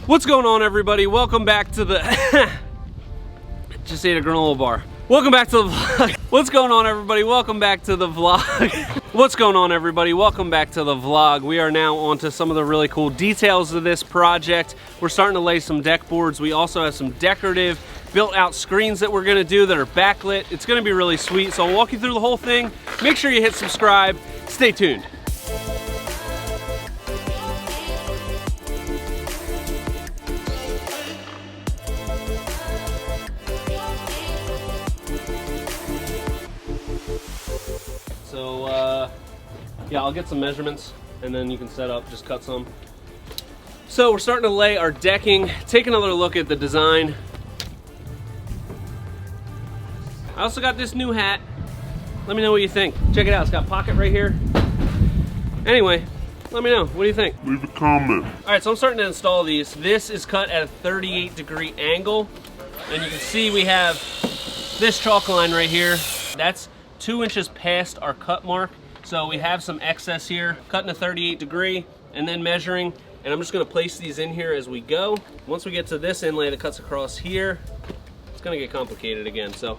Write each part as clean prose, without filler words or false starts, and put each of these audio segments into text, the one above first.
What's going on, everybody? Welcome back to the just ate a granola bar. Welcome back to the vlog. What's going on, everybody? Welcome back to the vlog. What's going on, everybody? Welcome back to the vlog. We are now on to some of the really cool details of this project. We're starting to lay some deck boards. We also have some decorative built out screens that we're gonna do that are backlit. It's gonna be really sweet. So I'll walk you through the whole thing. Make sure you hit subscribe. Stay tuned. So yeah, I'll get some measurements and then you can set up, just cut some. So we're starting to lay our decking. Take another look at the design. I also got this new hat. Let me know what you think. Check it out, it's got a pocket right here. Anyway, let me know, what do you think? Leave a comment. All right, so I'm starting to install these. This is cut at a 38-degree angle. And you can see we have this chalk line right here. That's 2 inches past our cut mark. So we have some excess here, cutting a 38 degree and then measuring. And I'm just gonna place these in here as we go. Once we get to this inlay that cuts across here, it's gonna get complicated again, so.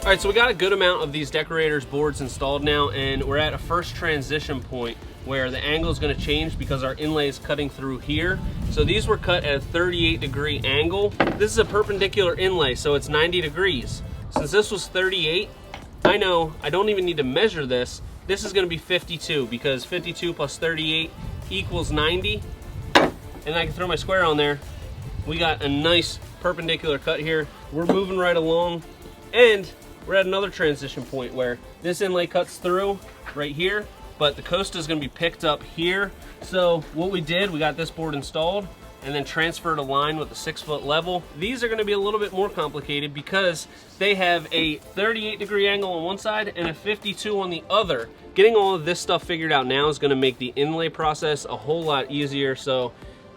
All right, so we got a good amount of these Deckorators boards installed now, and we're at a first transition point where the angle is going to change because our inlay is cutting through here. So these were cut at a 38-degree angle. This is a perpendicular inlay, so it's 90 degrees. Since this was 38, I know I don't even need to measure this. This is going to be 52 because 52 plus 38 equals 90. And I can throw my square on there. We got a nice perpendicular cut here. We're moving right along, and we're at another transition point where this inlay cuts through right here, but the costa is going to be picked up here. So what we did, we got this board installed and then transferred a line with a 6-foot level. These are going to be a little bit more complicated because they have a 38-degree angle on one side and a 52 on the other. Getting all of this stuff figured out now is going to make the inlay process a whole lot easier. So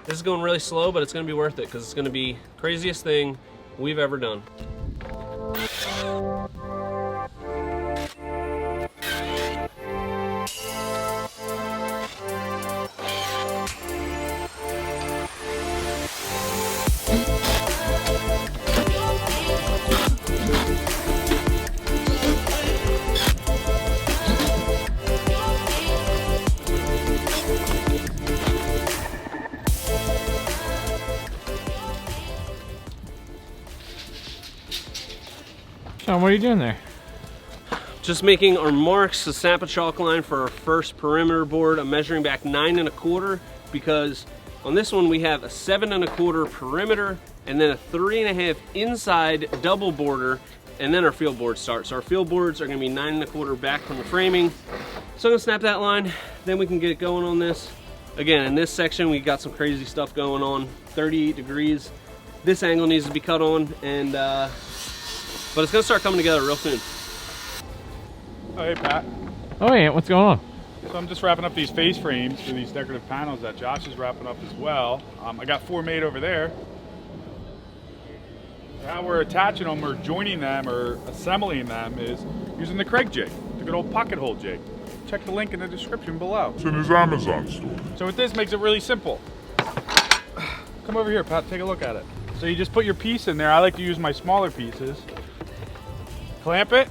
this is going really slow, but it's going to be worth it because it's going to be the craziest thing we've ever done. Sean, what are you doing there? Just making our marks, to snap a chalk line for our first perimeter board. I'm measuring back 9 1/4 because on this one we have a 7 1/4 perimeter and then a 3 1/2 inside double border, and then our field boards start. So our field boards are gonna be 9 1/4 back from the framing. So I'm gonna snap that line, then we can get going on this. Again, in this section we got some crazy stuff going on, 38 degrees. This angle needs to be cut on, and but it's gonna start coming together real soon. Oh, hey, Pat. Oh, yeah, what's going on? So I'm just wrapping up these face frames for these decorative panels that Josh is wrapping up as well. I got 4 made over there. How we're attaching them or joining them or assembling them is using the Craig jig, the good old pocket hole jig. Check the link in the description below. It's in his Amazon store. So with this makes it really simple. Come over here, Pat, take a look at it. So you just put your piece in there. I like to use my smaller pieces. Clamp it.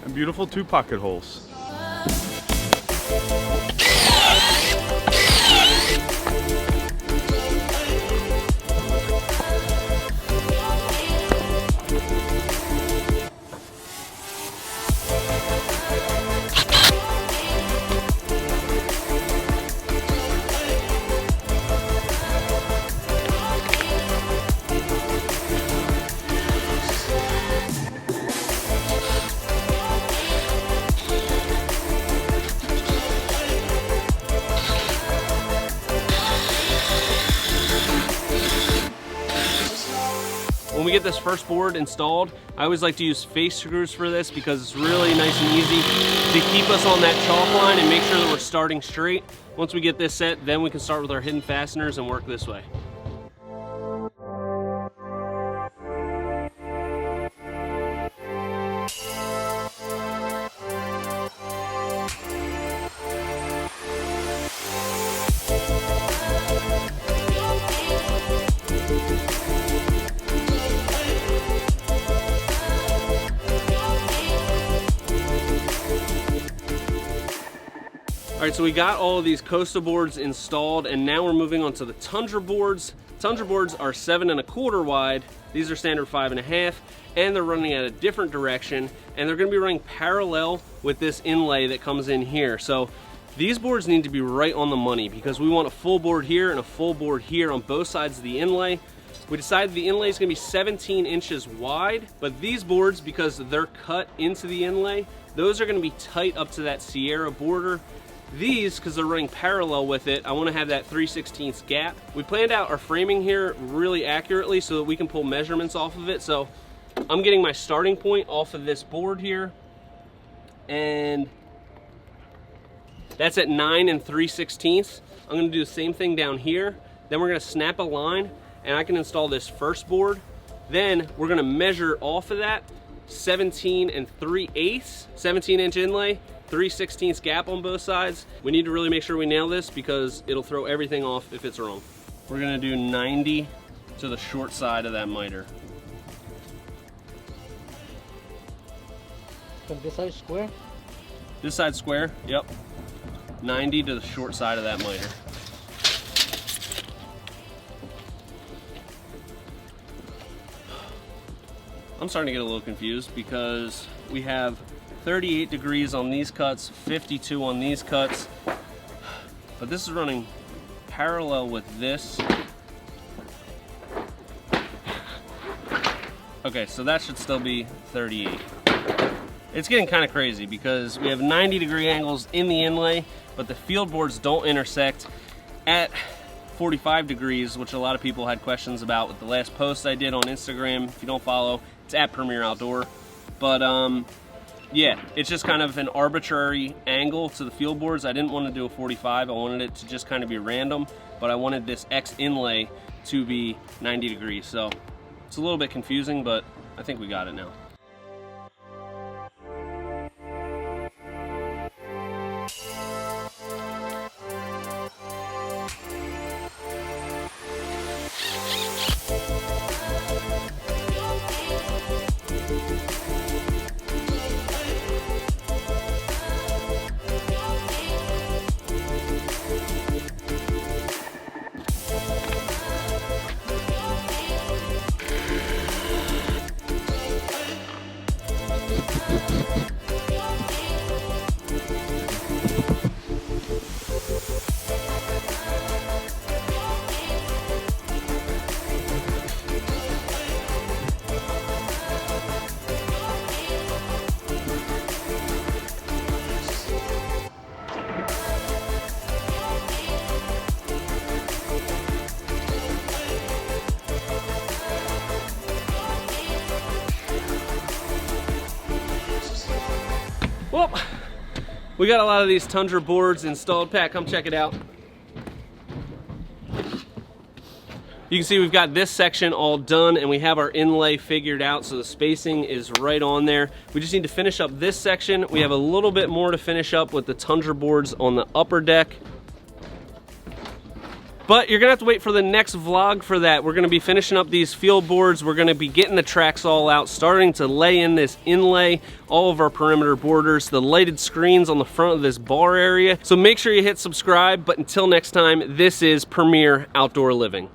And beautiful 2 pocket holes. get this first board installed, I always like to use face screws for this because it's really nice and easy to keep us on that chalk line and make sure that we're starting straight. Once we get this set, then we can start with our hidden fasteners and work this way. All right, so we got all of these Costa boards installed, and now we're moving on to the Tundra boards. Tundra boards are 7 1/4 wide. These are standard 5 1/2, and they're running at a different direction, and they're gonna be running parallel with this inlay that comes in here. So these boards need to be right on the money because we want a full board here and a full board here on both sides of the inlay. We decided the inlay is gonna be 17 inches wide, but these boards, because they're cut into the inlay, those are gonna be tight up to that Sierra border. These, because they're running parallel with it, I want to have that 3/16 gap. We planned out our framing here really accurately so that we can pull measurements off of it. So I'm getting my starting point off of this board here, and that's at 9 3/16. I'm going to do the same thing down here. Then we're going to snap a line, and I can install this first board. Then we're going to measure off of that 17 3/8, 17-inch inlay, 3/16 gap on both sides. We need to really make sure we nail this because it'll throw everything off if it's wrong. We're gonna do 90 to the short side of that miter. From this side square? This side square, yep. 90 to the short side of that miter. I'm starting to get a little confused because we have 38 degrees on these cuts, 52 on these cuts, but this is running parallel with this. Okay, so that should still be 38. It's getting kind of crazy because we have 90-degree angles in the inlay, but the field boards don't intersect at 45 degrees, which a lot of people had questions about with the last post I did on Instagram. If you don't follow, it's at Premier Outdoor. But yeah, it's just kind of an arbitrary angle to the field boards. I didn't want to do a 45. I wanted it to just kind of be random, but I wanted this X inlay to be 90 degrees. So it's a little bit confusing, but I think we got it now. Well, we got a lot of these Tundra boards installed. Pat, come check it out. You can see we've got this section all done and we have our inlay figured out, so the spacing is right on there. We just need to finish up this section. We have a little bit more to finish up with the Tundra boards on the upper deck. But you're gonna have to wait for the next vlog for that. We're gonna be finishing up these field boards. We're gonna be getting the tracks all out, starting to lay in this inlay, all of our perimeter borders, the lighted screens on the front of this bar area. So make sure you hit subscribe, but until next time, this is Premier Outdoor Living.